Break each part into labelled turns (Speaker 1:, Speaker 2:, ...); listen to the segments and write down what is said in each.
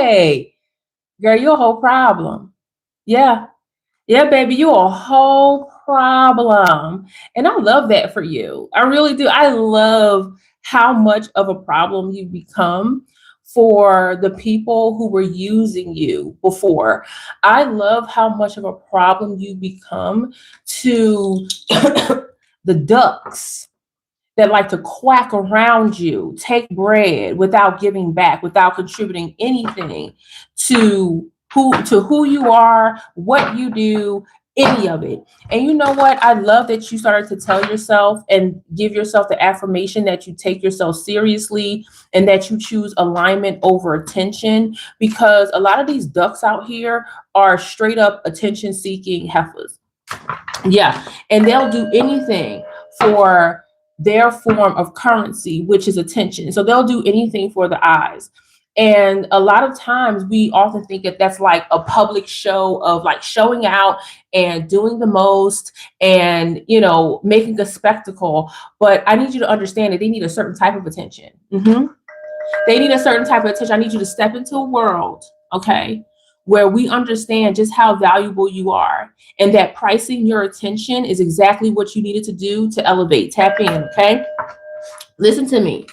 Speaker 1: right. Girl, you're a whole problem. Yeah. Yeah, baby, you a whole problem. And I love that for you. I really do. I love how much of a problem you become for the people who were using you before. I love how much of a problem you become to the ducks that like to quack around you, take bread without giving back, without contributing anything to who you are, what you do, any of it. And you know what? I love that you started to tell yourself and give yourself the affirmation that you take yourself seriously and that you choose alignment over attention, because a lot of these ducks out here are straight up attention seeking heifers. Yeah, and they'll do anything for their form of currency, which is attention. So they'll do anything for the eyes. And a lot of times we often think that that's like a public show of like showing out and doing the most and, making a spectacle. But I need you to understand that they need a certain type of attention. They need a certain type of attention. I need you to step into a world, okay, where we understand just how valuable you are and that pricing your attention is exactly what you needed to do to elevate. Tap in, okay? Listen to me.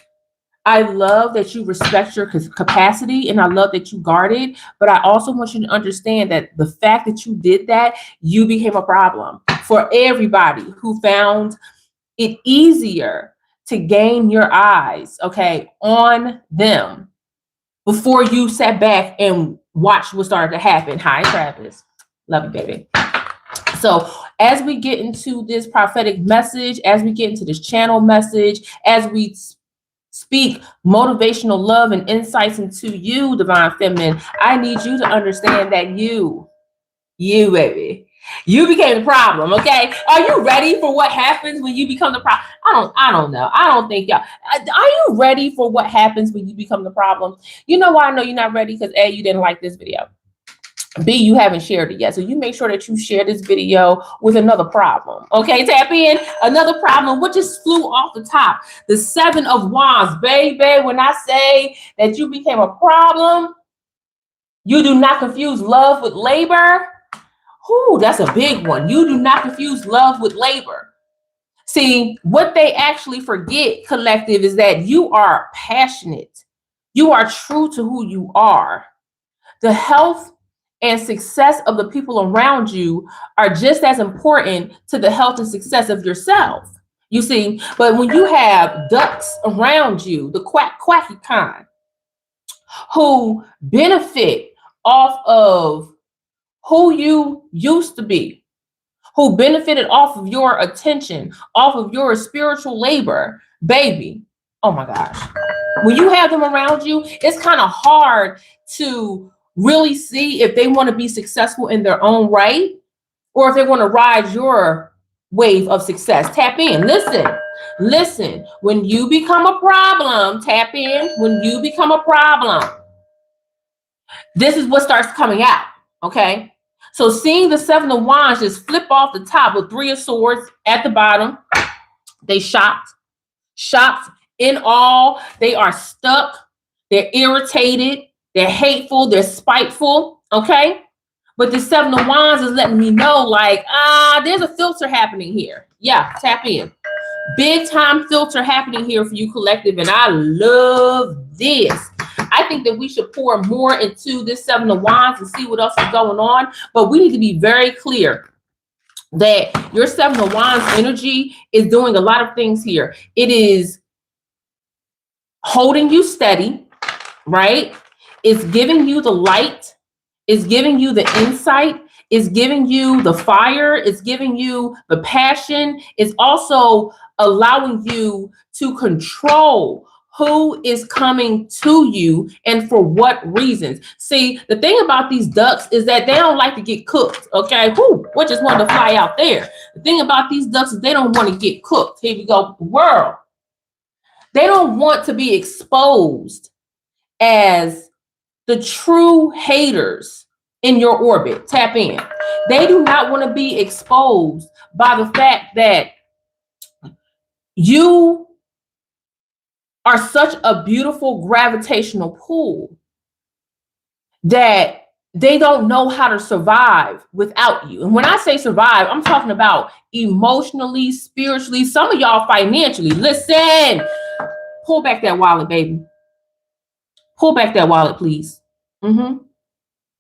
Speaker 1: I love that you respect your capacity and I love that you guard it. But I also want you to understand that the fact that you did that, you became a problem for everybody who found it easier to gain your eyes, okay, on them before you sat back and watched what started to happen. Hi, Travis. Love you, baby. So as we get into this prophetic message, as we get into this channel message, as we speak motivational love and insights into you, divine feminine, I need you to understand that you, baby, you became the problem. Okay, are you ready for what happens when you become the problem? I don't know. I don't think y'all are you ready for what happens when you become the problem? You know why I know you're not ready? Because A, you didn't like this video. B, you haven't shared it yet. So you make sure that you share this video with another problem. Okay, tap in. Another problem, what just flew off the top? The 7 of Wands, baby. When I say that you became a problem, you do not confuse love with labor. Ooh, that's a big one. You do not confuse love with labor. See, what they actually forget, collective, is that you are passionate. You are true to who you are. The health and success of the people around you are just as important to the health and success of yourself. You see, but when you have ducks around you, the quacky kind, who benefit off of who you used to be, who benefited off of your attention, off of your spiritual labor, baby, oh my gosh. When you have them around you, it's kind of hard to really see if they want to be successful in their own right or if they want to ride your wave of success. Tap in. Listen. When you become a problem, tap in. When you become a problem, this is what starts coming out. Okay. So seeing the 7 of Wands just flip off the top with 3 of Swords at the bottom, they shocked in all. They are stuck. They're irritated. They're hateful. They're spiteful. Okay. But the 7 of Wands is letting me know, like, there's a filter happening here. Yeah, tap in. Big time filter happening here for you, collective. And I love this. I think that we should pour more into this 7 of Wands and see what else is going on. But we need to be very clear that your 7 of Wands energy is doing a lot of things here. It is holding you steady, right? It's giving you the light. It's giving you the insight. It's giving you the fire. It's giving you the passion. It's also allowing you to control who is coming to you and for what reasons. See, the thing about these ducks is that they don't like to get cooked. Okay, what just wanted to fly out there? The thing about these ducks is they don't want to get cooked. Here we go, world. They don't want to be exposed as the true haters in your orbit. Tap in. They do not want to be exposed by the fact that you are such a beautiful gravitational pull that they don't know how to survive without you. And when I say survive, I'm talking about emotionally, spiritually, some of y'all financially. Listen, pull back that wallet, baby. Pull back that wallet, please.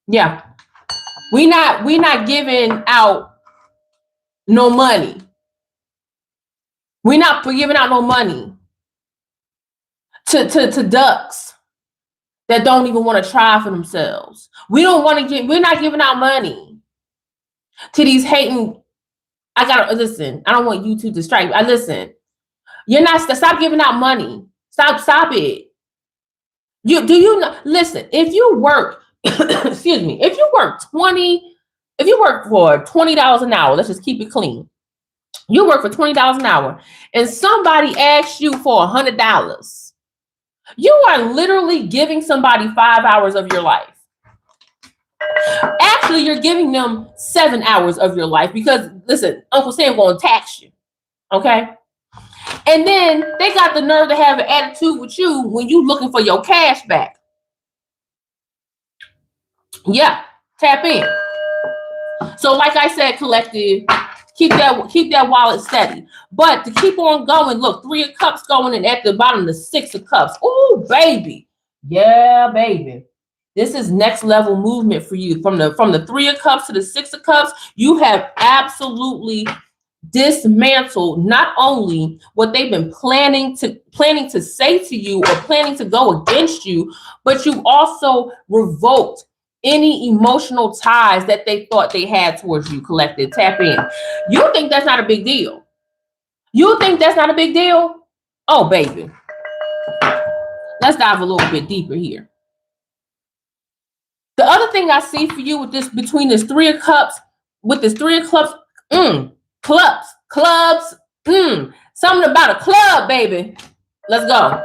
Speaker 1: Yeah. We not giving out no money. We're not giving out no money to ducks that don't even want to try for themselves. We're not giving out money to these hating. I gotta listen. I don't want you to distract me. I listen. You're not, stop giving out money. Stop it. You know, listen, if you work, excuse me, if you work for $20 an hour, let's just keep it clean. You work for $20 an hour and somebody asks you for $100. You are literally giving somebody 5 hours of your life. Actually, you're giving them 7 hours of your life because listen, Uncle Sam gonna tax you. Okay. And then they got the nerve to have an attitude with you when you looking for your cash back. Yeah, tap in. So like I said, collective, keep that wallet steady. But to keep on going, look, 3 of Cups going, and at the bottom, the 6 of Cups. Oh, baby. Yeah, baby. This is next level movement for you. From the 3 of Cups to the 6 of Cups, you have absolutely dismantled not only what they've been planning to say to you or planning to go against you, but you also revoked any emotional ties that they thought they had towards you. Collective, tap in. You think that's not a big deal? You think that's not a big deal? Oh, baby. Let's dive a little bit deeper here. The other thing I see for you with this, between this 3 of Cups, with this 3 of Clubs, clubs, something about a club, baby. Let's go.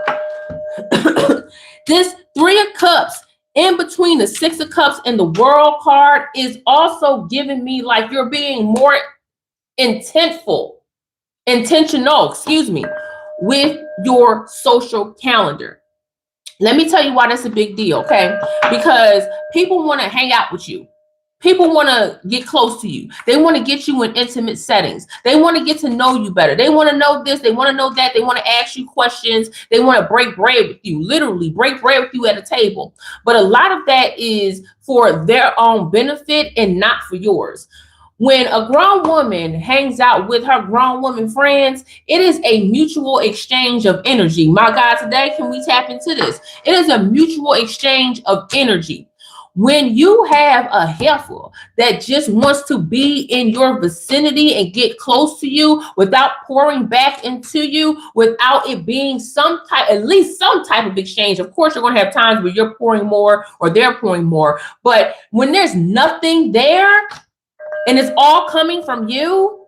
Speaker 1: This 3 of Cups in between the 6 of Cups and the World card is also giving me like you're being more intentional, with your social calendar. Let me tell you why that's a big deal, okay? Because people want to hang out with you. People want to get close to you. They want to get you in intimate settings. They want to get to know you better. They want to know this. They want to know that. They want to ask you questions. They want to break bread with you, literally break bread with you at a table. But a lot of that is for their own benefit and not for yours. When a grown woman hangs out with her grown woman friends, it is a mutual exchange of energy. My God, today, can we tap into this? It is a mutual exchange of energy. When you have a heifer that just wants to be in your vicinity and get close to you without pouring back into you, without it being at least some type of exchange. Of course, you're going to have times where you're pouring more or they're pouring more. But when there's nothing there, and it's all coming from you,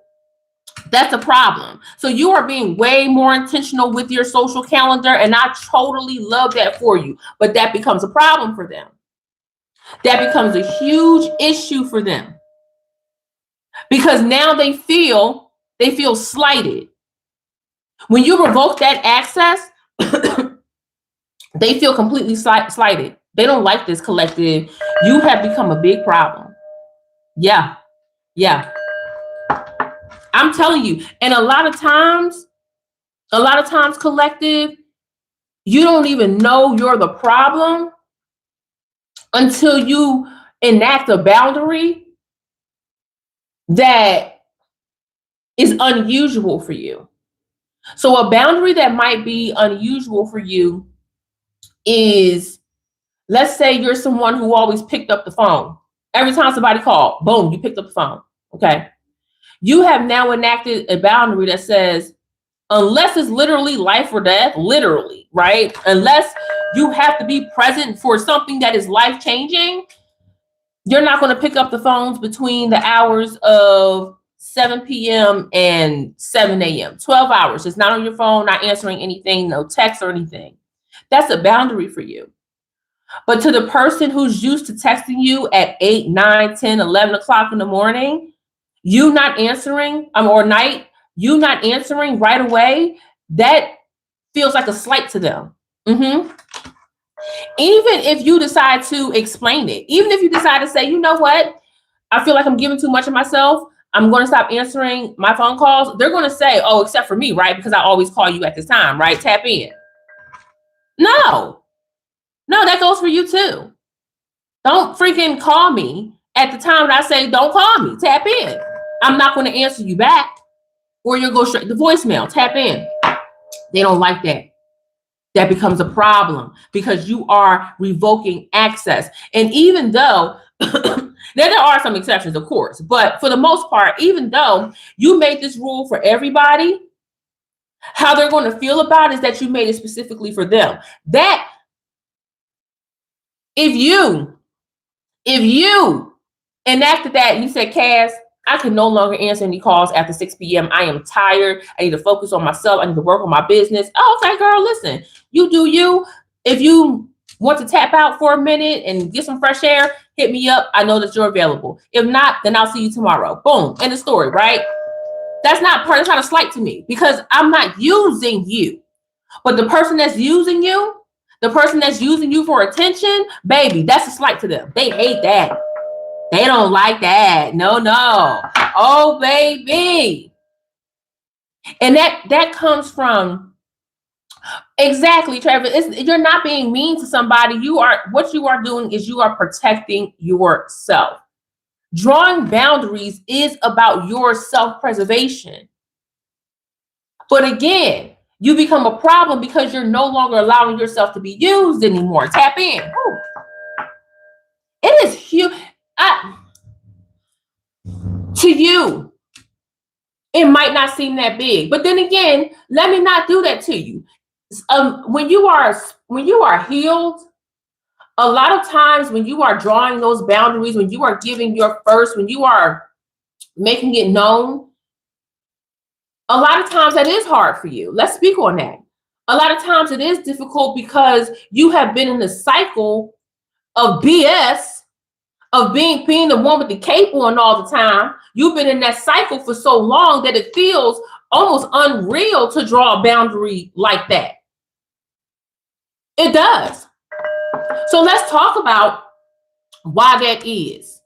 Speaker 1: that's a problem. So you are being way more intentional with your social calendar, and I totally love that for you. But that becomes a problem for them. That becomes a huge issue for them. Because now they feel slighted. When you revoke that access, they feel completely slighted. They don't like this, collective. You have become a big problem. Yeah. I'm telling you. And a lot of times, collective, you don't even know you're the problem until you enact a boundary that is unusual for you. So a boundary that might be unusual for you is, let's say you're someone who always picked up the phone. Every time somebody called, boom, you picked up the phone. Okay. You have now enacted a boundary that says, unless it's literally life or death, literally, right? Unless you have to be present for something that is life-changing, you're not going to pick up the phones between the hours of 7 p.m. and 7 a.m. 12 hours. It's not on your phone, not answering anything, no text or anything. That's a boundary for you. But to the person who's used to texting you at 8, 9, 10, 11 o'clock in the morning, you not answering, or night, you not answering right away, that feels like a slight to them. Even if you decide to explain it, even if you decide to say, you know what, I feel like I'm giving too much of myself, I'm going to stop answering my phone calls. They're going to say, oh, except for me, right? Because I always call you at this time, right? Tap in. No, that goes for you too. Don't freaking call me at the time that I say, don't call me. Tap in. I'm not going to answer you back, or you'll go straight to voicemail. Tap in. They don't like that. That becomes a problem because you are revoking access. And even though there are some exceptions, of course, but for the most part, even though you made this rule for everybody, how they're going to feel about it is that you made it specifically for them. That if you enacted that and you said, Cass, I can no longer answer any calls after 6 p.m. I am tired. I need to focus on myself. I need to work on my business. Oh, okay, girl, listen, you do you. If you want to tap out for a minute and get some fresh air, hit me up. I know that you're available. If not, then I'll see you tomorrow. Boom, end of story, right? That's not a slight to me because I'm not using you. But the person that's using you, for attention, baby, that's a slight to them. They hate that. They don't like that. No. Oh, baby. And that comes from, exactly, Trevor. You're not being mean to somebody. What you are doing is you are protecting yourself. Drawing boundaries is about your self-preservation. But again, you become a problem because you're no longer allowing yourself to be used anymore. Tap in. Ooh. It is huge. To you, it might not seem that big, but then again, let me not do that to you. When you are healed, a lot of times when you are drawing those boundaries, when you are giving your first, when you are making it known, a lot of times that is hard for you. Let's speak on that. A lot of times it is difficult because you have been in the cycle of BS, of being the one with the cape on all the time. You've been in that cycle for so long that it feels almost unreal to draw a boundary like that. It does. So let's talk about why that is.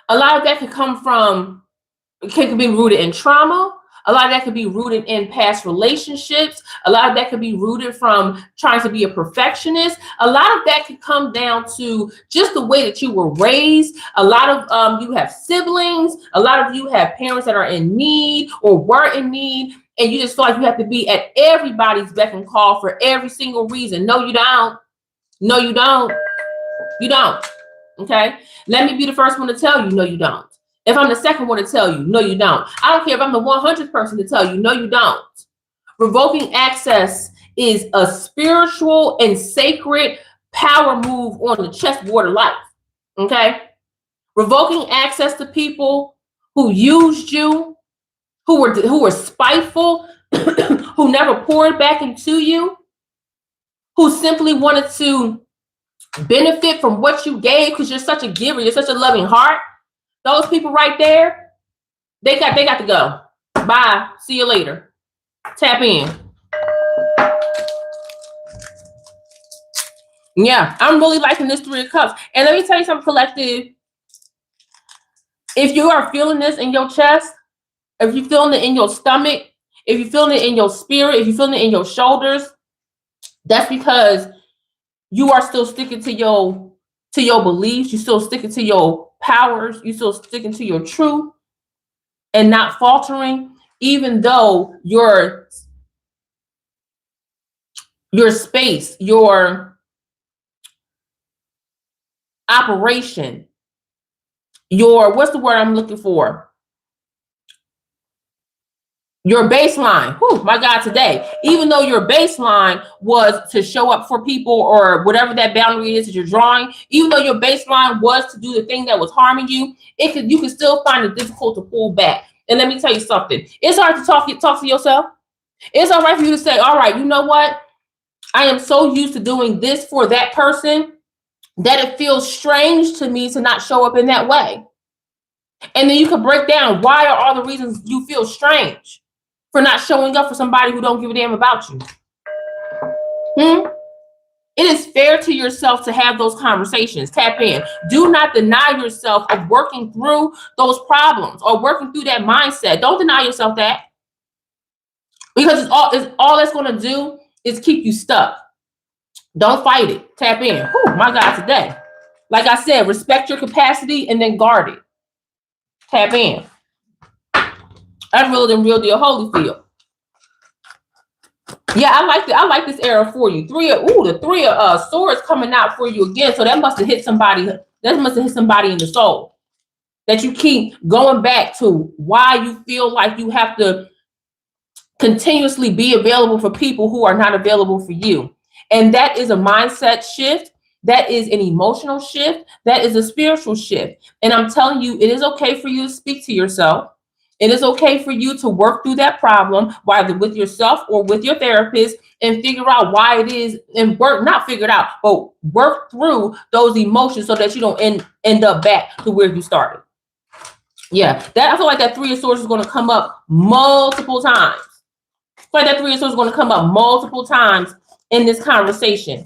Speaker 1: A lot of that can be rooted in trauma. A lot of that could be rooted in past relationships. A lot of that could be rooted from trying to be a perfectionist. A lot of that could come down to just the way that you were raised. A lot of you have siblings. A lot of you have parents that are in need or were in need. And you just feel like you have to be at everybody's beck and call for every single reason. No, you don't. No, you don't. You don't. Okay? Let me be the first one to tell you, no, you don't. If I'm the second one to tell you, no, you don't. I don't care if I'm the 100th person to tell you, no, you don't. Revoking access is a spiritual and sacred power move on the chessboard of life. Okay? Revoking access to people who used you, who were spiteful, who never poured back into you, who simply wanted to benefit from what you gave because you're such a giver, you're such a loving heart. Those people right there, they got to go. Bye. See you later. Tap in. Yeah, I'm really liking this 3 of Cups. And let me tell you something, collective. If you are feeling this in your chest, if you're feeling it in your stomach, if you're feeling it in your spirit, if you're feeling it in your shoulders, that's because you are still sticking to your beliefs. You're still sticking to your powers. You're still sticking to your truth and not faltering, even though your space, your operation, what's the word I'm looking for? Your baseline, my God, today, even though your baseline was to show up for people or whatever that boundary is that you're drawing, even though your baseline was to do the thing that was harming you, you can still find it difficult to pull back. And let me tell you something. It's hard to talk to yourself. It's all right for you to say, all right, you know what? I am so used to doing this for that person that it feels strange to me to not show up in that way. And then you can break down why are all the reasons you feel strange for not showing up for somebody who don't give a damn about you. It is fair to yourself to have those conversations. Tap in. Do not deny yourself of working through those problems or working through that mindset. Don't deny yourself that, because it's all that's going to do is keep you stuck. Don't fight it. Tap in. Whew, my God, today. Like I said, respect your capacity and then guard it. Tap in. That's realer than real deal Holyfield. Yeah, I like this era for you. The three of swords coming out for you again. So that must have hit somebody. That must have hit somebody in the soul. That you keep going back to why you feel like you have to continuously be available for people who are not available for you. And that is a mindset shift. That is an emotional shift. That is a spiritual shift. And I'm telling you, it is okay for you to speak to yourself. It is okay for you to work through that problem, whether with yourself or with your therapist, and figure out why it is, and not figure it out, but work through those emotions so that you don't end up back to where you started. Yeah, I feel like that Three of Swords is going to come up multiple times. I feel like that Three of Swords is going to come up multiple times in this conversation,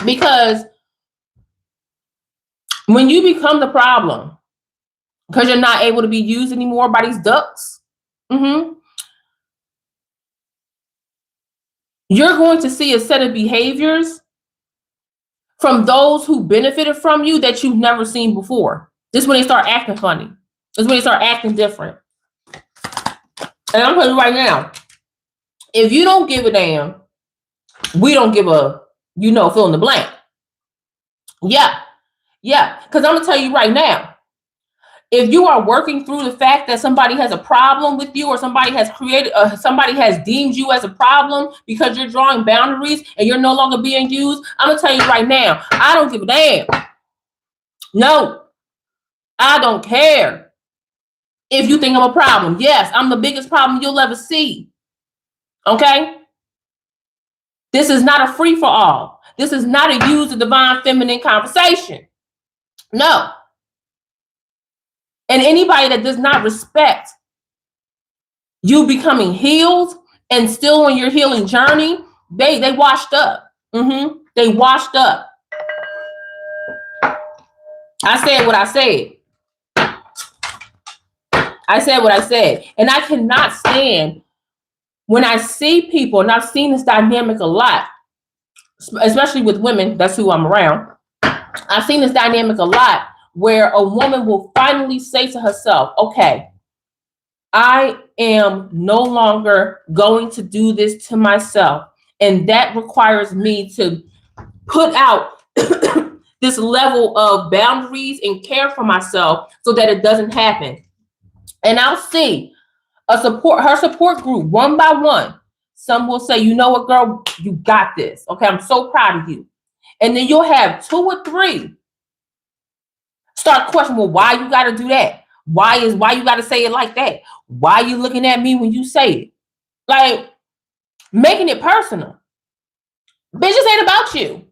Speaker 1: because when you become the problem, because you're not able to be used anymore by these ducks, you're going to see a set of behaviors from those who benefited from you that you've never seen before. This is when they start acting funny. This is when they start acting different. And I'm telling you right now, if you don't give a damn, we don't give a, fill in the blank. Yeah. Because I'm going to tell you right now, if you are working through the fact that somebody has a problem with you, or somebody has deemed you as a problem because you're drawing boundaries and you're no longer being used, I'm going to tell you right now, I don't give a damn. No, I don't care if you think I'm a problem. Yes, I'm the biggest problem you'll ever see. Okay? This is not a free for all. This is not a use the divine feminine conversation. No. And anybody that does not respect you becoming healed and still on your healing journey, they washed up. They washed up. I said what I said. I said what I said. And I cannot stand when I see people, and I've seen this dynamic a lot, especially with women, that's who I'm around. I've seen this dynamic a lot where a woman will finally say to herself, okay, I am no longer going to do this to myself. And that requires me to put out this level of boundaries and care for myself so that it doesn't happen. And I'll see her support group, one by one. Some will say, you know what, girl, you got this. Okay, I'm so proud of you. And then you'll have 2 or 3 start questioning, well, why you got to do that? Why you got to say it like that? Why are you looking at me when you say it? Like, making it personal. Bitch, this ain't about you.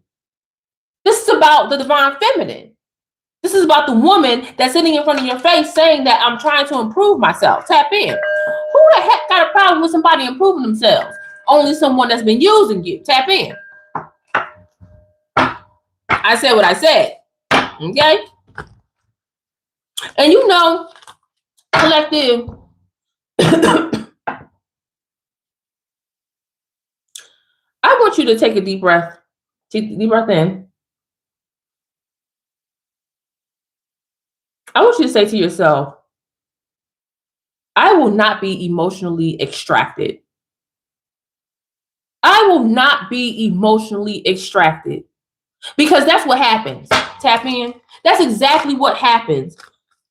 Speaker 1: This is about the divine feminine. This is about the woman that's sitting in front of your face saying that I'm trying to improve myself. Tap in. Who the heck got a problem with somebody improving themselves? Only someone that's been using you. Tap in. I said what I said. Okay? And collective, I want you to take a deep breath. Deep breath in. I want you to say to yourself, I will not be emotionally extracted. I will not be emotionally extracted. Because that's what happens. Tap in. That's exactly what happens.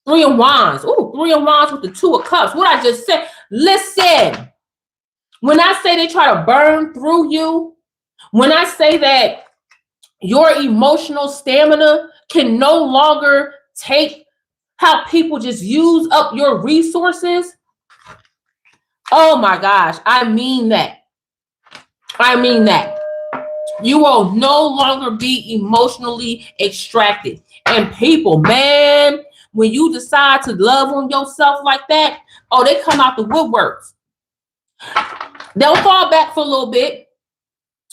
Speaker 1: 3 of Wands. Ooh, 3 of Wands with the 2 of Cups. What I just said. Listen. When I say they try to burn through you, when I say that your emotional stamina can no longer take how people just use up your resources. Oh my gosh, I mean that. I mean that. You will no longer be emotionally extracted. And people, man, when you decide to love on yourself like that, oh, they come out the woodworks. They'll fall back for a little bit,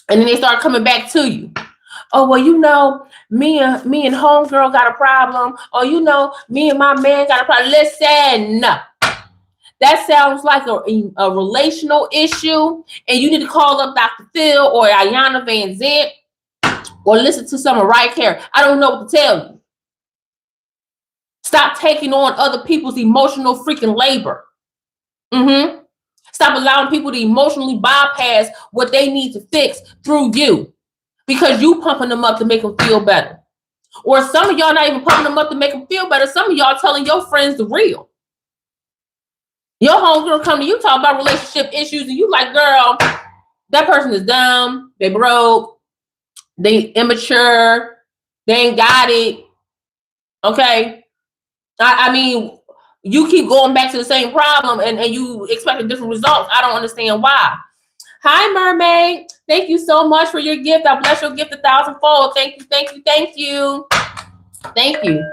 Speaker 1: and then they start coming back to you. Oh, well, me and homegirl got a problem. Or me and my man got a problem. Listen, that sounds like a relational issue, and you need to call up Dr. Phil or Ayanna Van Zant or listen to some Mariah Carey. I don't know what to tell you. Stop taking on other people's emotional freaking labor. Stop allowing people to emotionally bypass what they need to fix through you because you pumping them up to make them feel better. Or some of y'all not even pumping them up to make them feel better. Some of y'all telling your friends the real. Your homegirl come to you talk about relationship issues and you like, girl, that person is dumb, they broke, they immature, they ain't got it. Okay. I mean, you keep going back to the same problem and you expect a different results. I don't understand why. Hi, Mermaid. Thank you so much for your gift. I bless your gift 1,000-fold. Thank you, thank you, thank you. Thank you.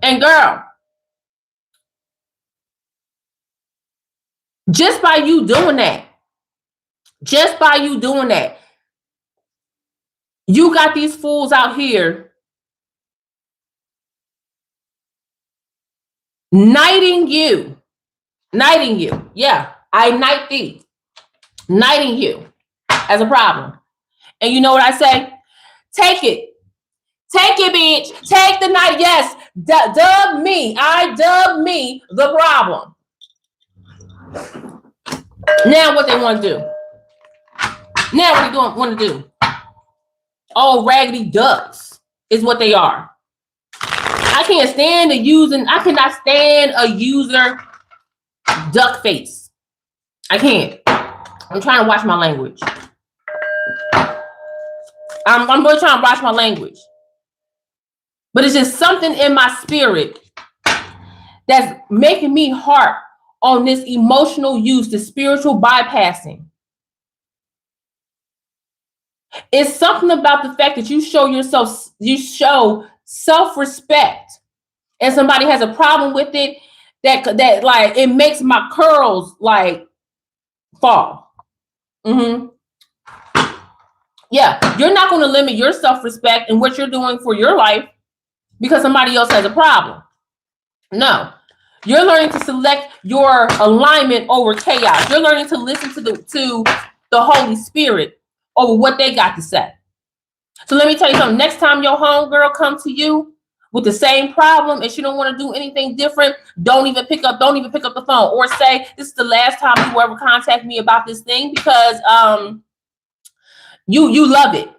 Speaker 1: And girl, just by you doing that, you got these fools out here knighting you. Yeah, I knight thee. Knighting you as a problem. And you know what I say? Take it. Take it, bitch. Take the knight. Yes. Dub me. I dub me the problem. Now what they want to do? Now what they want to do? All raggedy ducks is what they are. I cannot stand a user duck face. I can't. I'm trying to watch my language. I'm really trying to watch my language. But it's just something in my spirit that's making me harp on this emotional use, the spiritual bypassing. It's something about the fact that you show self-respect, and somebody has a problem with it, that like it makes my curls like fall. Yeah, you're not going to limit your self-respect and what you're doing for your life because somebody else has a problem. No, you're learning to select your alignment over chaos. You're learning to listen to the Holy Spirit over what they got to say. So let me tell you something. Next time your homegirl comes to you with the same problem and she don't want to do anything different, don't even pick up the phone or say, this is the last time you will ever contact me about this thing because you love it.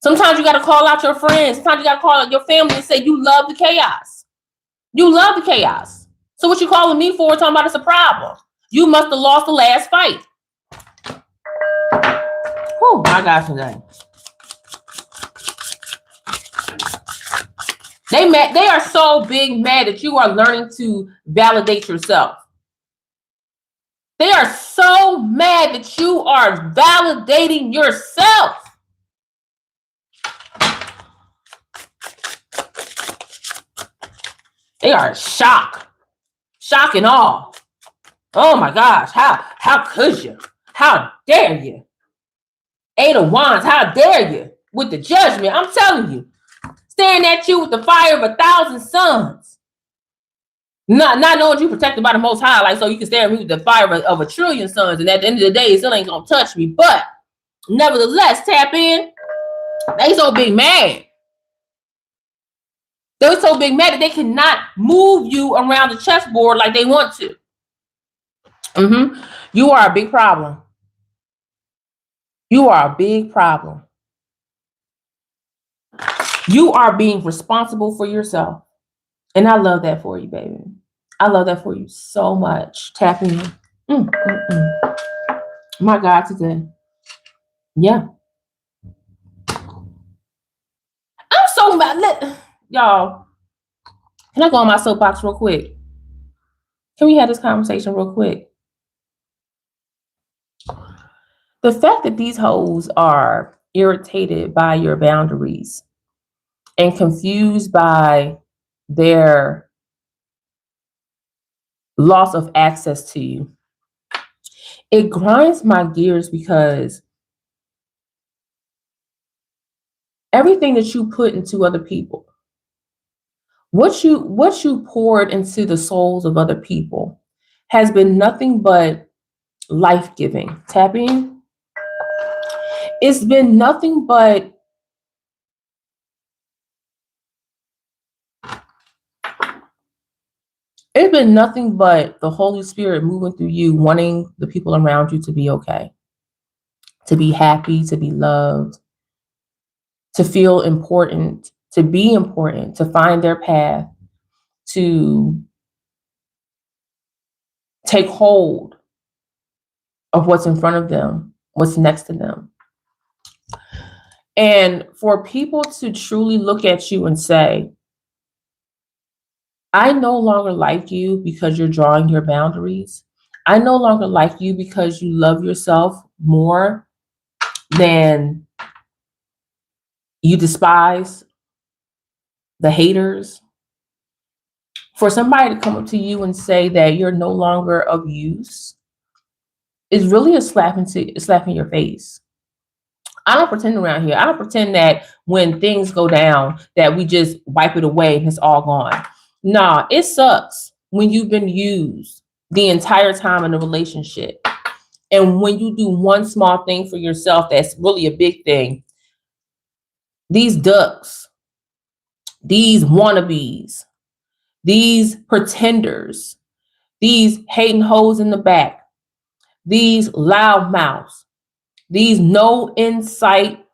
Speaker 1: Sometimes you got to call out your friends. Sometimes you got to call out your family and say you love the chaos. You love the chaos. So what you calling me for talking about it's a problem? You must have lost the last fight. Oh my gosh, today. They are so big mad that you are learning to validate yourself. They are so mad that you are validating yourself. They are shocked and awe. Oh my gosh, how could you? How dare you? 8 of Wands, how dare you? With the judgment, I'm telling you. Staring at you with the fire of 1,000 suns. Not knowing you protected by the Most High, like so you can stare at me with the fire of 1,000,000,000,000 suns, and at the end of the day, it still ain't gonna touch me. But nevertheless, tap in. They so big mad. They're so big mad that they cannot move you around the chessboard like they want to. You are a big problem. You are a big problem. You are being responsible for yourself. And I love that for you, baby. I love that for you so much. Tap in. My God, today. Yeah. I'm so mad. Y'all, can I go on my soapbox real quick? Can we have this conversation real quick? The fact that these hoes are irritated by your boundaries and confused by their loss of access to you, it grinds my gears because Everything that you put into other people, what you poured into the souls of other people has been nothing but life-giving. Tap in. It's been nothing but the Holy Spirit moving through you, wanting the people around you to be okay, to be happy, to be loved, to feel important, to be important, to find their path, to take hold of what's in front of them, what's next to them. And for people to truly look at you and say, I no longer like you because you're drawing your boundaries. I no longer like you because you love yourself more than you despise the haters. For somebody to come up to you and say that you're no longer of use is really a slap in your face. I don't pretend around here. I don't pretend that when things go down that we just wipe it away and it's all gone. Nah, it sucks when you've been used the entire time in a relationship. And when you do one small thing for yourself that's really a big thing, these ducks, these wannabes, these pretenders, these hating hoes in the back, these loudmouths, these no insight,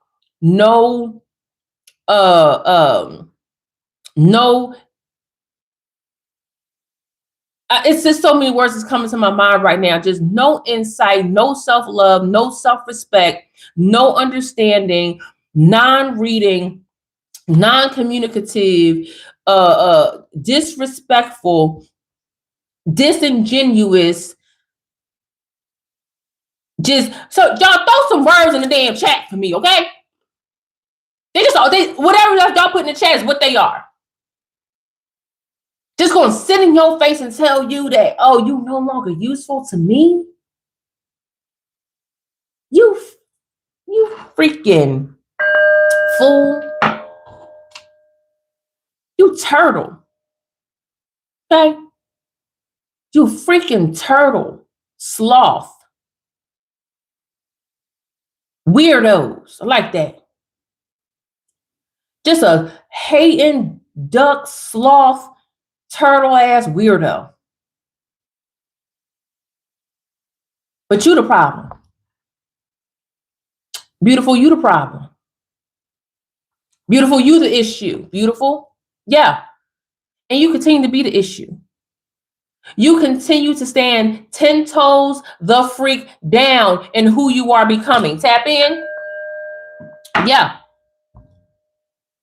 Speaker 1: no no it's just so many words that's coming to my mind right now. Just no insight, no self-love, no self-respect, no understanding, non-reading, non-communicative, disrespectful, disingenuous. Just so y'all throw some words in the damn chat for me, okay? They whatever y'all put in the chat is what they are. Just gonna sit in your face and tell you that, oh, you no longer useful to me. You freaking fool. You turtle. Okay? You freaking turtle. Sloth. Weirdos. I like that. Just a hating duck, sloth, turtle ass weirdo. But you the problem. Beautiful, you the problem. Beautiful, you the issue. Beautiful. Yeah. And you continue to be the issue. You continue to stand 10 toes the freak down in who you are becoming. Tap in. Yeah.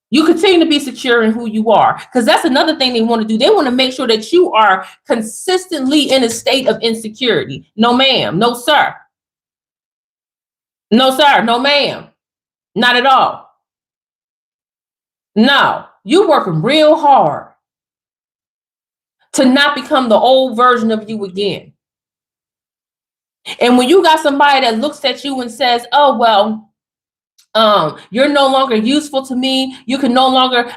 Speaker 1: You continue to be secure in who you are, because that's another thing they want to do. They want to make sure that you are consistently in a state of insecurity. No, ma'am. No, sir. No, sir. No, ma'am. Not at all. No, you're working real hard to not become the old version of you again. And when you got somebody that looks at you and says, oh, well, you're no longer useful to me. I can no longer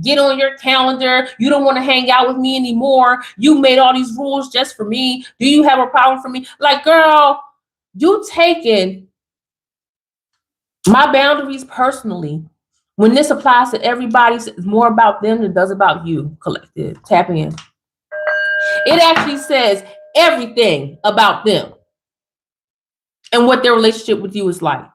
Speaker 1: get on your calendar. You don't want to hang out with me anymore. You made all these rules just for me. Do you have a problem for me? Like, girl, you taking my boundaries personally. When this applies to everybody, it's more about them than it does about you, collective. Tap in. It actually says everything about them and what their relationship with you is like.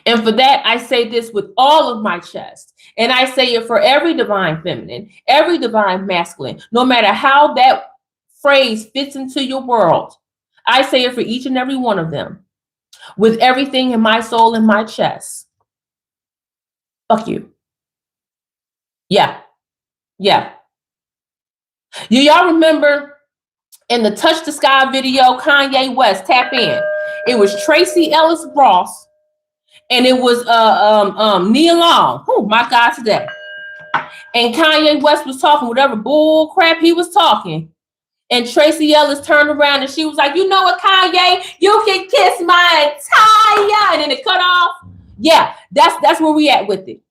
Speaker 1: And for that, I say this with all of my chest. And I say it for every divine feminine, every divine masculine, no matter how that phrase fits into your world. I say it for each and every one of them with everything in my soul and my chest. Fuck you. Yeah. Yeah. Y'all remember in the Touch the Sky video, Kanye West, tap in. It was Tracy Ellis Ross and it was Nia Long. Oh my God, today. And Kanye West was talking whatever bull crap he was talking. And Tracy Ellis turned around and she was like, you know what, Kanye, you can kiss my entire, and then it cut off. Yeah, that's where we at with it.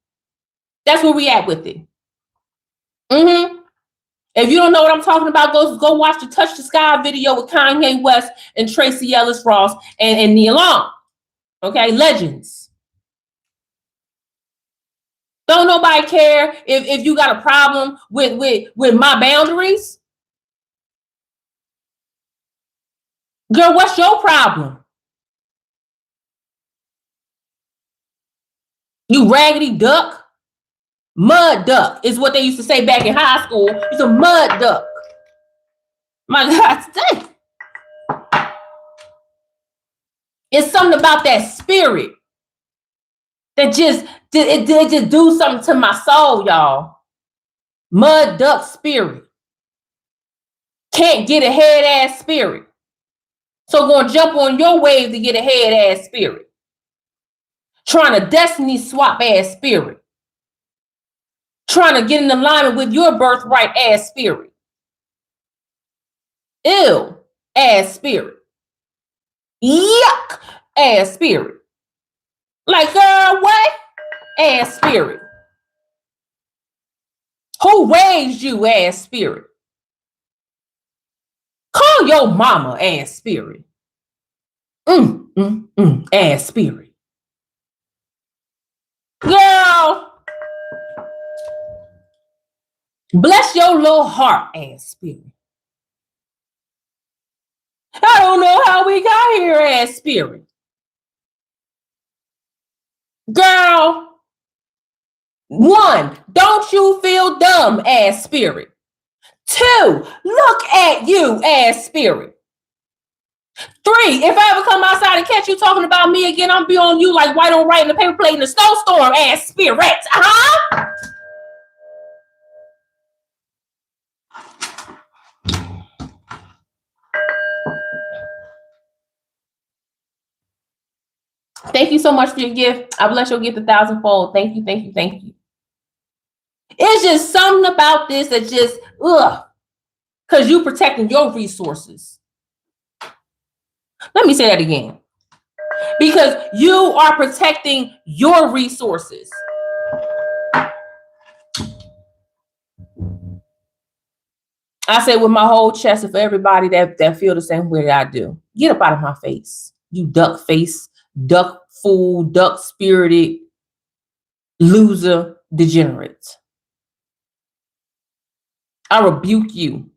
Speaker 1: That's where we at with it. Mm-hmm. If you don't know what I'm talking about, go watch the Touch the Sky video with Kanye West and Tracy Ellis Ross and Neil Long. Okay, legends. Don't nobody care if you got a problem with my boundaries. Girl, what's your problem? You raggedy duck? Mud duck is what they used to say back in high school. It's a mud duck. My God, today. It's something about that spirit that just do something to my soul, y'all. Mud duck spirit. Can't get a head ass spirit. So gonna jump on your wave to get a head ass spirit. Trying to destiny swap ass spirit. Trying to get in alignment with your birthright ass spirit. Ew ass spirit. Yuck ass spirit. Like, girl, what? Ass spirit. Who raised you, ass spirit? Call your mama, ass spirit. Ass spirit. Girl, bless your little heart, ass spirit. I don't know how we got here, ass spirit. Girl, one, don't you feel dumb, ass spirit. Two, look at you, ass spirit. Three, if I ever come outside and catch you talking about me again, I'm be on you like white on right in the paper plate in the snowstorm, ass spirit. Uh-huh. Thank you so much for your gift. I bless your gift 1,000-fold. Thank you, thank you, thank you. It's just something about this that just, because you protecting your resources. Let me say that again. Because you are protecting your resources. I say with my whole chest, for everybody that feel the same way that I do, get up out of my face. You duck face, duck fool, duck spirited, loser, degenerate. I rebuke you.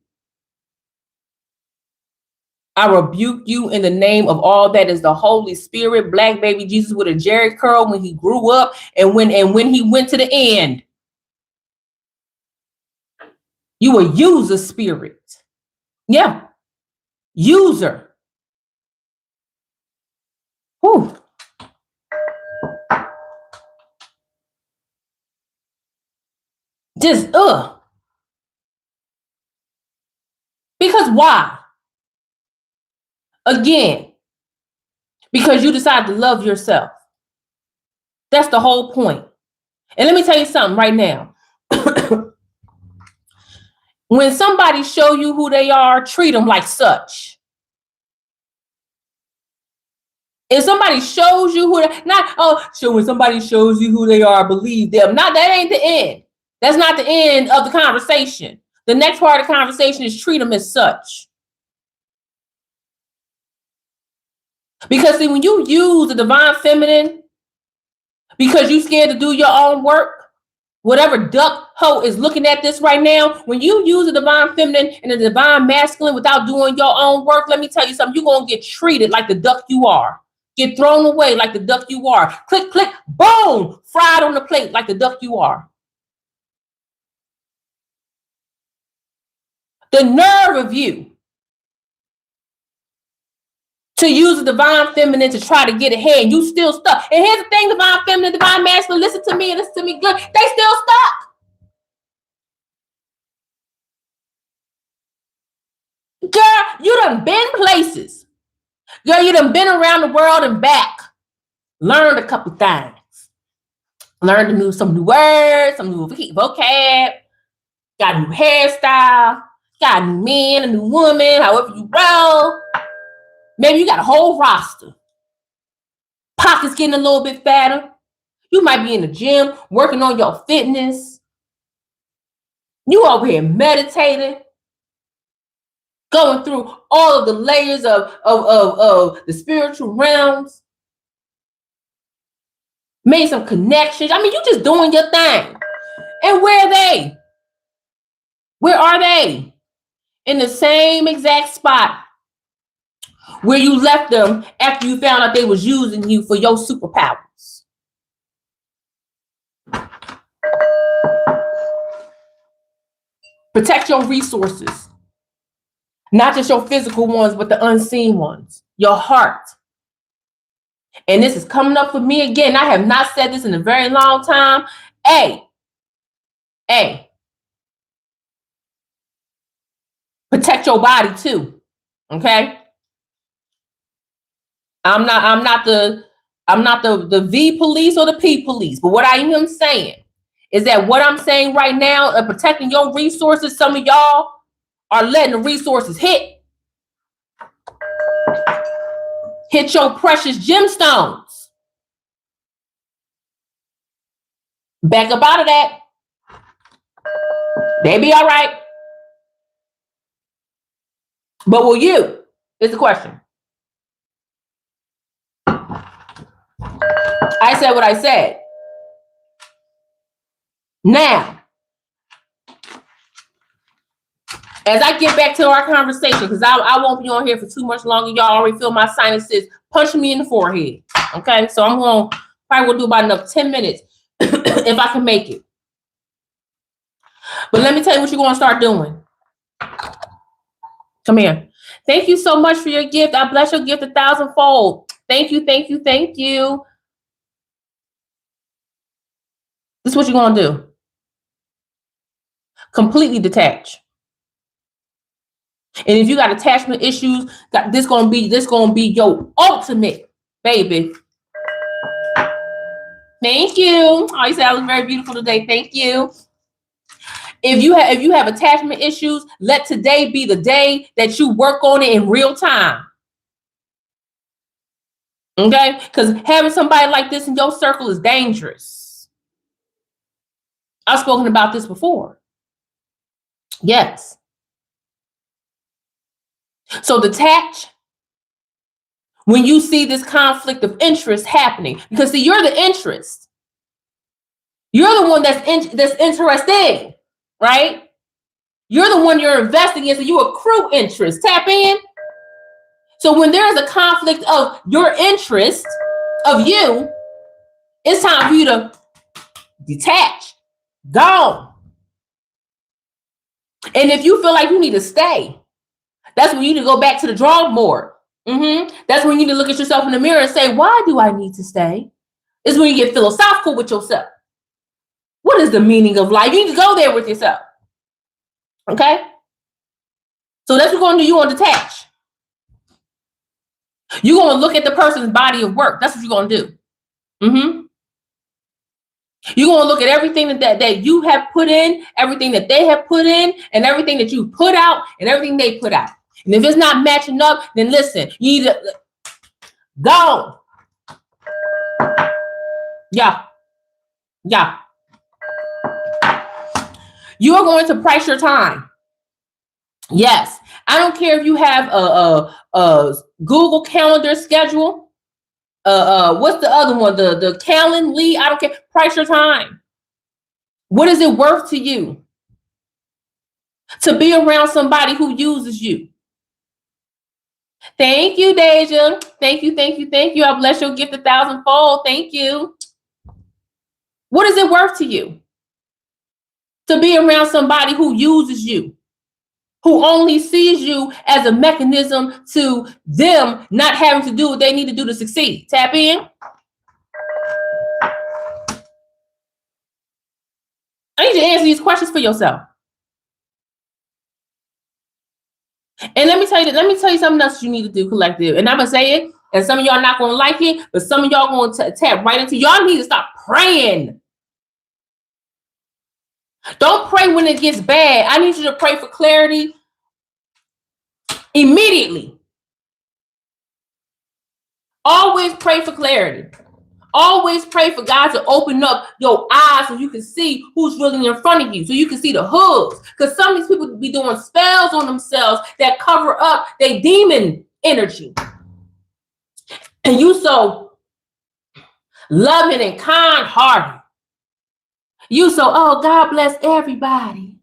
Speaker 1: I rebuke you in the name of all that is the Holy Spirit, black baby Jesus with a Jerry curl when he grew up and when he went to the end. You a user spirit. Yeah. User. Whew. Just Because why? Again, because you decide to love yourself. That's the whole point. And let me tell you something right now. When somebody show you who they are, treat them like such. If somebody shows you who they so when somebody shows you who they are, believe them. That ain't the end. That's not the end of the conversation. The next part of the conversation is treat them as such. Because see, when you use the divine feminine, because you scared to do your own work, whatever duck hoe is looking at this right now, when you use the divine feminine and the divine masculine without doing your own work, let me tell you something, you're going to get treated like the duck you are. Get thrown away like the duck you are. Click, click, boom, fried on the plate like the duck you are. The nerve of you to use the divine feminine to try to get ahead, and you still stuck. And here's the thing, divine feminine, divine masculine, listen to me good. They still stuck. Girl, you done been places. Girl, you done been around the world and back. Learned a couple things. Learned some new words, some new vocab. Got a new hairstyle. Got a new man, a new woman, however you roll. Maybe you got a whole roster. Pockets getting a little bit fatter. You might be in the gym working on your fitness. You over here meditating, going through all of the layers of the spiritual realms. Made some connections. I mean, you just doing your thing. And where are they? Where are they? In the same exact spot where you left them after you found out they was using you for your superpowers. Protect your resources. Not just your physical ones, but the unseen ones. Your heart. And this is coming up for me again. I have not said this in a very long time. Protect your body too. Okay? I'm not the V police or the P police, but what I am saying is that what I'm saying right now, protecting your resources, some of y'all are letting the resources hit your precious gemstones. Back up out of that. They be all right. But will you? Is the question. I said what I said. Now, as I get back to our conversation, because I won't be on here for too much longer. Y'all already feel my sinuses punching me in the forehead. Okay, so I'm going to probably do about another 10 minutes if I can make it. But let me tell you what you're going to start doing. Come here. Thank you so much for your gift. I bless your gift 1,000-fold. Thank you, thank you, thank you. This is what you're going to do. Completely detach. And if you got attachment issues, this gonna be your ultimate, baby. Thank you. Oh, you said I was very beautiful today. Thank you. If you have attachment issues, let today be the day that you work on it in real time. Okay? Because having somebody like this in your circle is dangerous. I've spoken about this before. Yes. So detach when you see this conflict of interest happening, because see, you're the interest. You're the one that's interesting, right? You're the one you're investing in, so you accrue interest. Tap in. So when there is a conflict of your interest, of you, it's time for you to detach, go. And if you feel like you need to stay, that's when you need to go back to the drawing board. That's when you need to look at yourself in the mirror and say, why do I need to stay? It's when you get philosophical with yourself. What is the meaning of life? You need to go there with yourself. Okay? So that's what you're going to do. You're going to detach. You're going to look at the person's body of work. That's what you're going to do. You're going to look at everything that you have put in, everything that they have put in, and everything that you put out, and everything they put out. And if it's not matching up, then listen, you need to go. Yeah. You are going to price your time. Yes. I don't care if you have a Google Calendar schedule. What's the other one? The Calendly. I don't care. Price your time. What is it worth to you to be around somebody who uses you? Thank you, Deja. Thank you. I bless your gift 1,000-fold. Thank you. What is it worth to you to be around somebody who uses you, who only sees you as a mechanism to them not having to do what they need to do to succeed? Tap in. I need you to answer these questions for yourself. And let me tell you something else you need to do, collective. And I'm gonna say it, and some of y'all not gonna like it, but some of y'all gonna tap right into. Y'all need to stop praying. Don't pray when it gets bad. I need you to pray for clarity Immediately. Always pray for clarity. Always pray for God to open up your eyes so you can see who's really in front of you, so you can see the hoods. Because some of these people be doing spells on themselves that cover up their demon energy. And you so loving and kind-hearted. You so, oh, God bless everybody.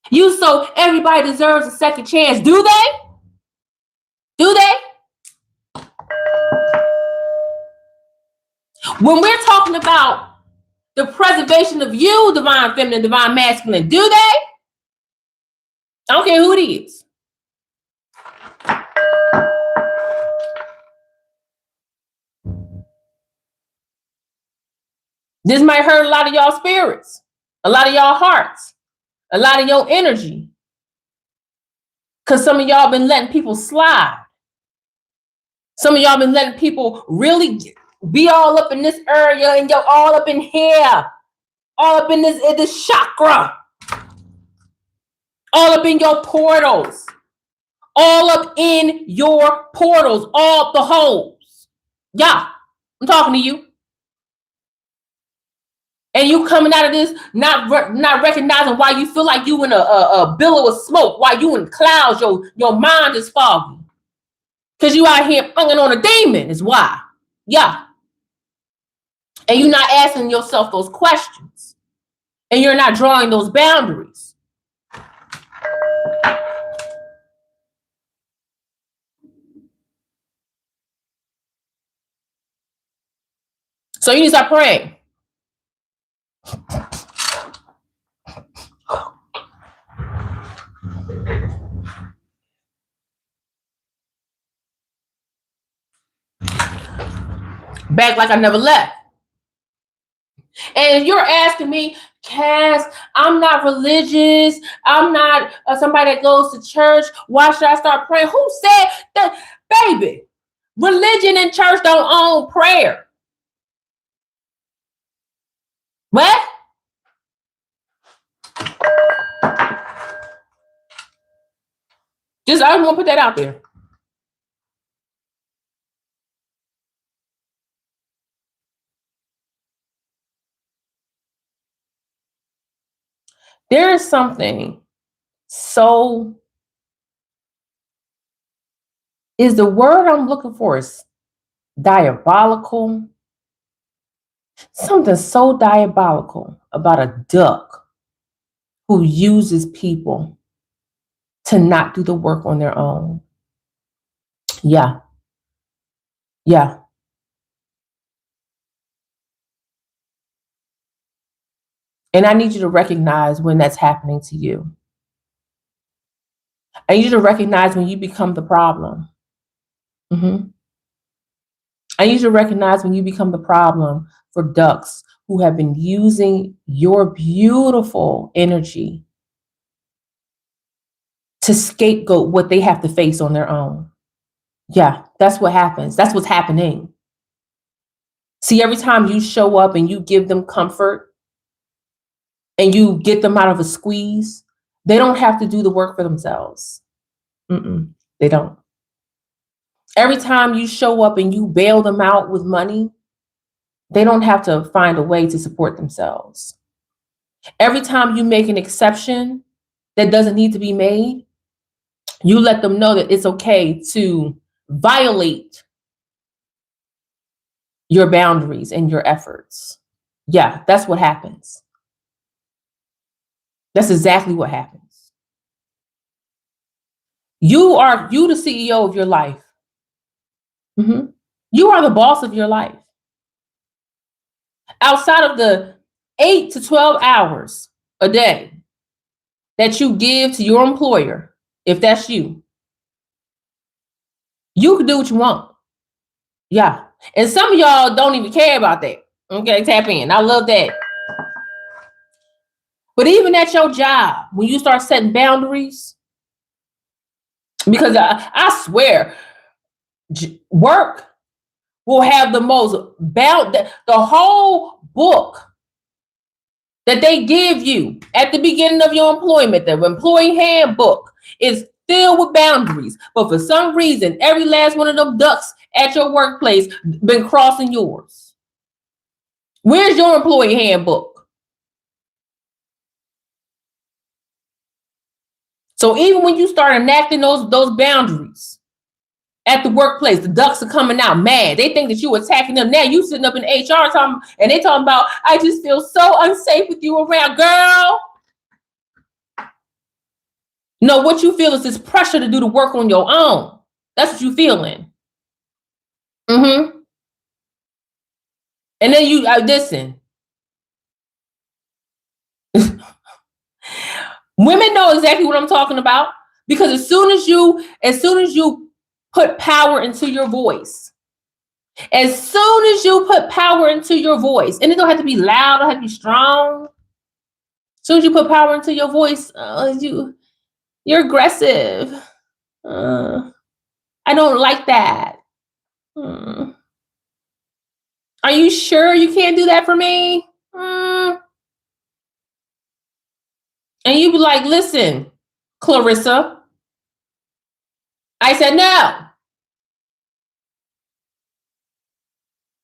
Speaker 1: You so everybody deserves a second chance. Do they? Do they? When we're talking about the preservation of you, divine feminine, divine masculine, do they? I don't care who it is. This might hurt a lot of y'all spirits, a lot of y'all hearts, a lot of your energy. Because some of y'all been letting people slide. Some of y'all been letting people really be all up in this area and you're all up in here, all up in this chakra, all up in your portals, all up in your portals, all the holes. Yeah, I'm talking to you. And you coming out of this not recognizing why you feel like you in a billow of smoke, why you in clouds, your mind is foggy. Because you out here banging on a demon is why. Yeah. And you're not asking yourself those questions. And you're not drawing those boundaries. So you need to start praying. Back like I never left. And if you're asking me, Cass, I'm not religious. I'm not somebody that goes to church. Why should I start praying? Who said that? Baby, religion and church don't own prayer. What? Just, I just want to put that out there. There is something so, is the word I'm looking for is diabolical? Something so diabolical about a duck who uses people to not do the work on their own. Yeah. Yeah. And I need you to recognize when that's happening to you. I need you to recognize when you become the problem. Mm-hmm. I need you to recognize when you become the problem for ducks who have been using your beautiful energy to scapegoat what they have to face on their own. Yeah, that's what happens. That's what's happening. See, every time you show up and you give them comfort and you get them out of a squeeze, they don't have to do the work for themselves. They don't. Every time you show up and you bail them out with money, they don't have to find a way to support themselves. Every time you make an exception that doesn't need to be made, you let them know that it's okay to violate your boundaries and your efforts. Yeah, that's what happens. That's exactly what happens. You the CEO of your life. Mm-hmm. You are the boss of your life. Outside of the 8 to 12 hours a day that you give to your employer, if that's you, you can do what you want. Yeah. And some of y'all don't even care about that. Okay, tap in. I love that. But even at your job, when you start setting boundaries, because I swear, work will have the most the whole book that they give you at the beginning of your employment, the employee handbook, is filled with boundaries. But for some reason, every last one of them ducks at your workplace been crossing yours. Where's your employee handbook? So even when you start enacting those boundaries at the workplace, the ducks are coming out mad. They think that you attacking them. Now you sitting up in HR talking, and they talking about, I just feel so unsafe with you around, girl. No, what you feel is this pressure to do the work on your own. That's what you feeling. Mm-hmm. And then you listen. Women know exactly what I'm talking about, because as soon as you put power into your voice, and it don't have to be loud, it don't have to be strong. As soon as you put power into your voice, you're aggressive. I don't like that. Are you sure you can't do that for me? And you be like, listen, Clarissa, I said no.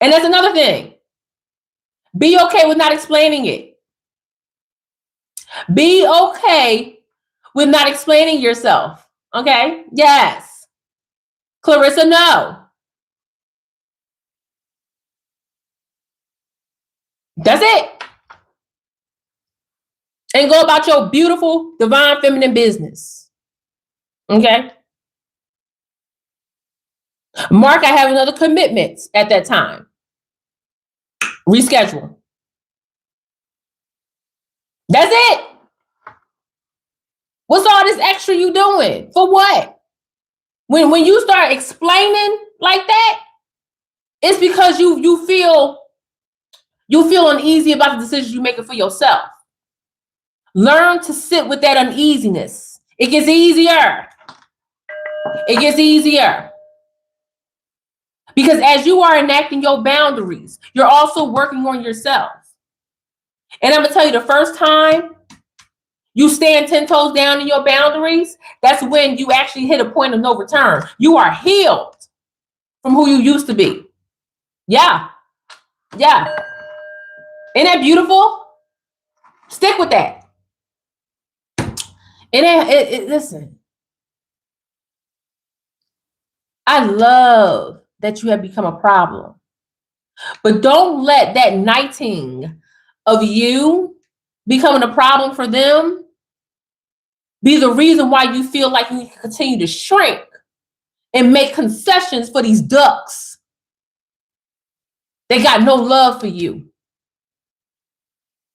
Speaker 1: And that's another thing. Be okay with not explaining it. Be okay with not explaining yourself. Okay? Yes. Clarissa, no. That's it. And go about your beautiful, divine, feminine business. Okay? Mark, I have another commitment at that time. Reschedule. That's it. What's all this extra you doing? For what? When you start explaining like that, it's because you feel uneasy about the decisions you're making for yourself. Learn to sit with that uneasiness. It gets easier. It gets easier. Because as you are enacting your boundaries, you're also working on yourself. And I'm going to tell you, the first time you stand 10 toes down in your boundaries, that's when you actually hit a point of no return. You are healed from who you used to be. Yeah. Yeah. Isn't that beautiful? Stick with that. Listen, I love that you have become a problem, but don't let that knighting of you becoming a problem for them be the reason why you feel like you can continue to shrink and make concessions for these ducks. They got no love for you.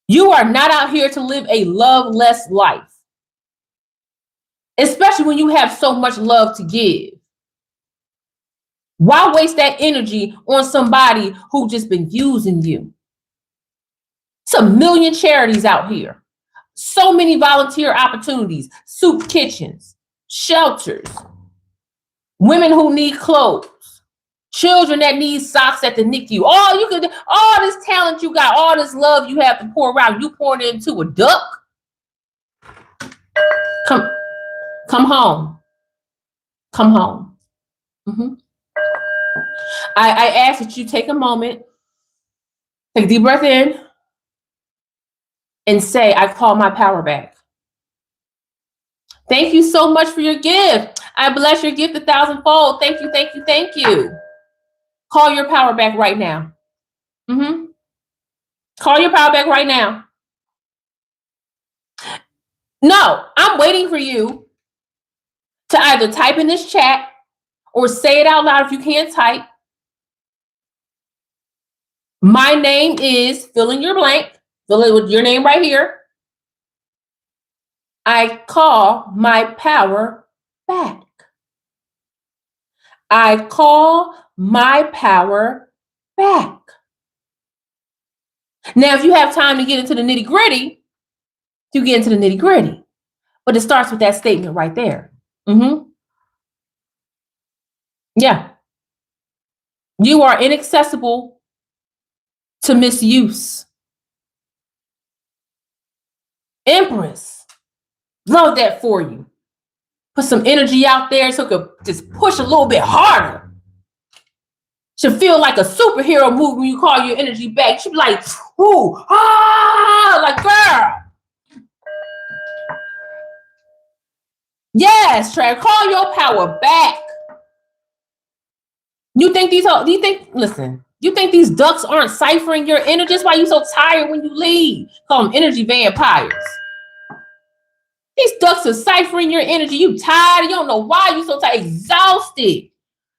Speaker 1: You are not out here to live a loveless life, especially when you have so much love to give. Why waste that energy on somebody who just been using you? It's a million charities out here. So many volunteer opportunities, soup kitchens, shelters, women who need clothes, children that need socks at the NICU. All this talent you got, all this love you have to pour out, you pouring it into a duck. Come home. Come home. Mm-hmm. I ask that you take a moment, take a deep breath in, and say, I call my power back. Thank you so much for your gift. I bless your gift 1,000-fold. Thank you, thank you, thank you. Call your power back right now. Mm-hmm. Call your power back right now. No, I'm waiting for you to either type in this chat or say it out loud if you can't type. My name is, fill in your blank, fill it with your name right here. I call my power back. I call my power back. Now, if you have time to get into the nitty gritty, you get into the nitty gritty. But it starts with that statement right there. Mm-hmm. Yeah. You are inaccessible to misuse. Empress. Love that for you. Put some energy out there so it could just push a little bit harder. Should feel like a superhero movie when you call your energy back. You should be like, ooh, like girl. Yes, Trey, call your power back. You think these ducks aren't ciphering your energy? That's why you're so tired when you leave. Call them energy vampires. These ducks are ciphering your energy. You tired. You don't know why you so tired. Exhausted.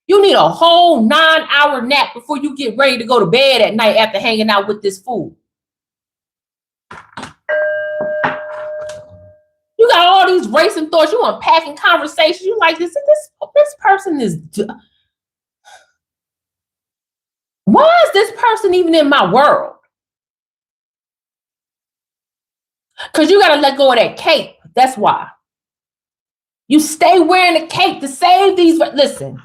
Speaker 1: You need a whole 9-hour nap before you get ready to go to bed at night after hanging out with this fool. You got all these racing thoughts. You unpacking conversations. You like this person is. Why is this person even in my world? Because you got to let go of that cape. That's why. You stay wearing the cape to save these. Listen.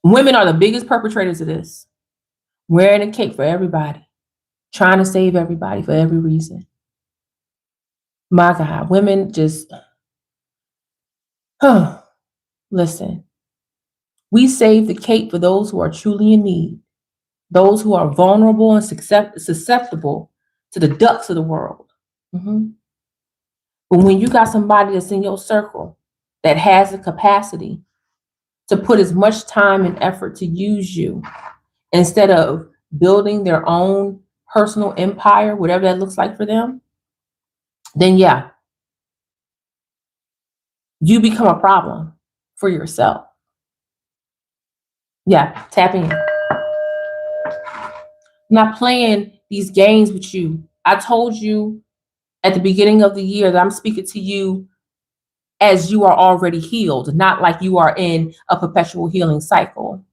Speaker 1: Women are the biggest perpetrators of this. Wearing a cape for everybody. Trying to save everybody for every reason. My God. Women just. Listen. We save the cape for those who are truly in need. Those who are vulnerable and susceptible to the ducks of the world. Mm-hmm. But when you got somebody that's in your circle that has the capacity to put as much time and effort to use you instead of building their own personal empire, whatever that looks like for them, then yeah, you become a problem for yourself. Yeah, tap in. I'm not playing these games with you. I told you at the beginning of the year that I'm speaking to you as you are already healed, not like you are in a perpetual healing cycle.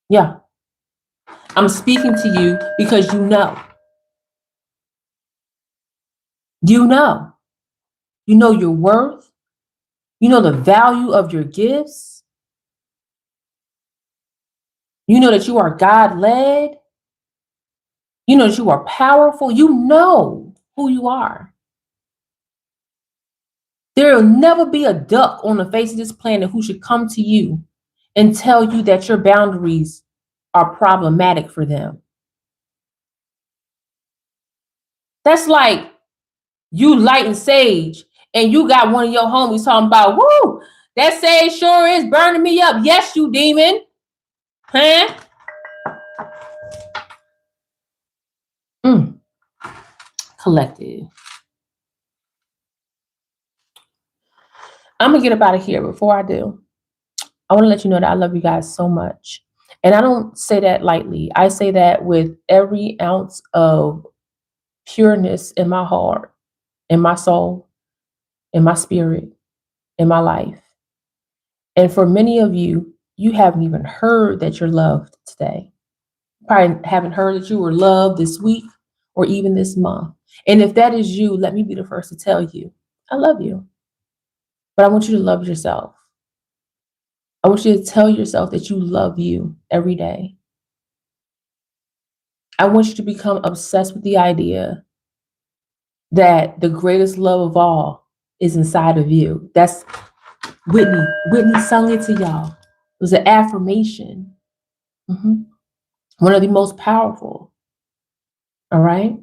Speaker 1: Yeah. I'm speaking to you because you know. You know. You know your worth. You know the value of your gifts. You know that you are God-led. You know that you are powerful. You know who you are. There will never be a duck on the face of this planet who should come to you and tell you that your boundaries are problematic for them. That's like you lighting sage and you got one of your homies talking about, woo, that sage sure is burning me up. Yes, you demon. Huh? Collective. I'm going to get up out of here. Before I do, I want to let you know that I love you guys so much. And I don't say that lightly. I say that with every ounce of pureness in my heart, in my soul, in my spirit, in my life. And for many of you, you haven't even heard that you're loved today. Probably haven't heard that you were loved this week or even this month. And if that is you, let me be the first to tell you, I love you. But I want you to love yourself. I want you to tell yourself that you love you every day. I want you to become obsessed with the idea that the greatest love of all is inside of you. That's Whitney. Whitney sung it to y'all. It was an affirmation. One of the most powerful. All right.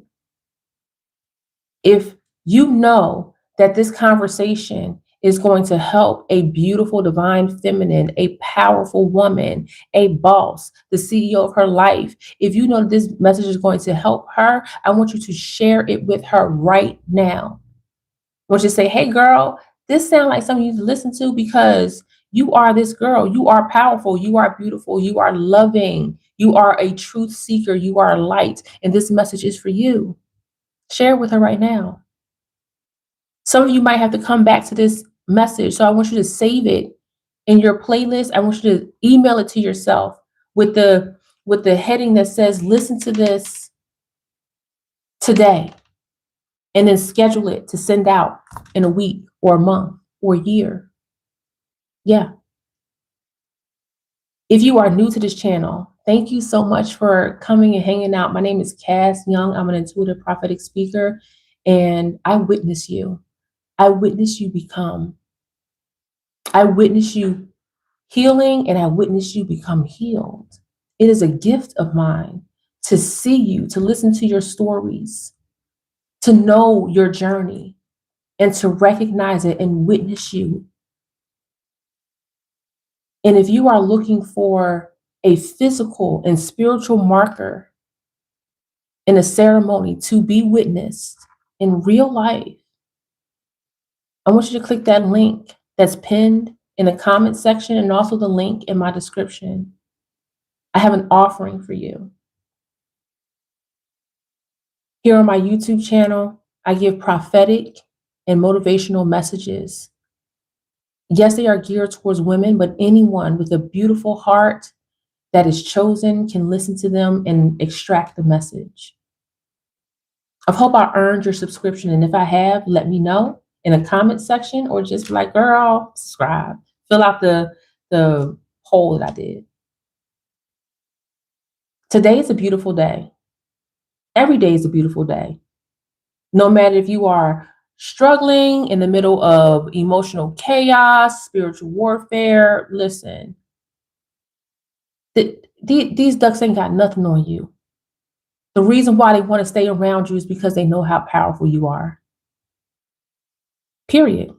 Speaker 1: If you know that this conversation is going to help a beautiful, divine feminine, a powerful woman, a boss, the CEO of her life, if you know this message is going to help her, I want you to share it with her right now. I want you to say, hey, girl, this sounds like something you need to listen to because you are this girl. You are powerful. You are beautiful. You are loving. You are a truth seeker. You are a light. And this message is for you. Share it with her right now. Some of you might have to come back to this message. So I want you to save it in your playlist. I want you to email it to yourself with the heading that says, listen to this today. And then schedule it to send out in a week or a month or a year. Yeah. If you are new to this channel, thank you so much for coming and hanging out. My name is Cass Young. I'm an intuitive prophetic speaker. And I witness you. I witness you become. I witness you healing, and I witness you become healed. It is a gift of mine to see you, to listen to your stories, to know your journey, and to recognize it and witness you. And if you are looking for a physical and spiritual marker in a ceremony to be witnessed in real life, I want you to click that link that's pinned in the comment section and also the link in my description. I have an offering for you. Here on my YouTube channel, I give prophetic and motivational messages. Yes, they are geared towards women, but anyone with a beautiful heart that is chosen can listen to them and extract the message. I hope I earned your subscription, and if I have, let me know in a comment section, or just be like, girl, subscribe. Fill out the poll that I did. Today is a beautiful day. Every day is a beautiful day. No matter if you are struggling in the middle of emotional chaos, spiritual warfare, listen, these ducks ain't got nothing on you. The reason why they want to stay around you is because they know how powerful you are. Period.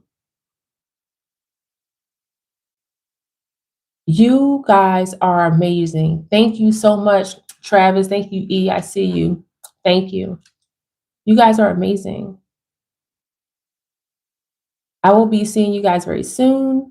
Speaker 1: You guys are amazing. Thank you so much, Travis. Thank you, E. I see you. Thank you. You guys are amazing. I will be seeing you guys very soon.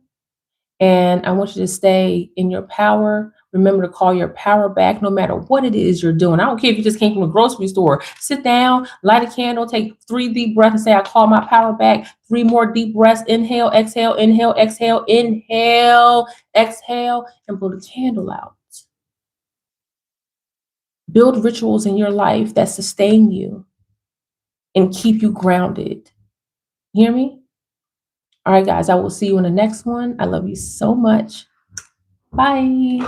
Speaker 1: And I want you to stay in your power. Remember to call your power back no matter what it is you're doing. I don't care if you just came from a grocery store. Sit down, light a candle, take 3 deep breaths and say, I call my power back. 3 more deep breaths. Inhale, exhale, inhale, exhale, inhale, exhale, and blow the candle out. Build rituals in your life that sustain you and keep you grounded. Hear me? All right, guys, I will see you in the next one. I love you so much. Bye.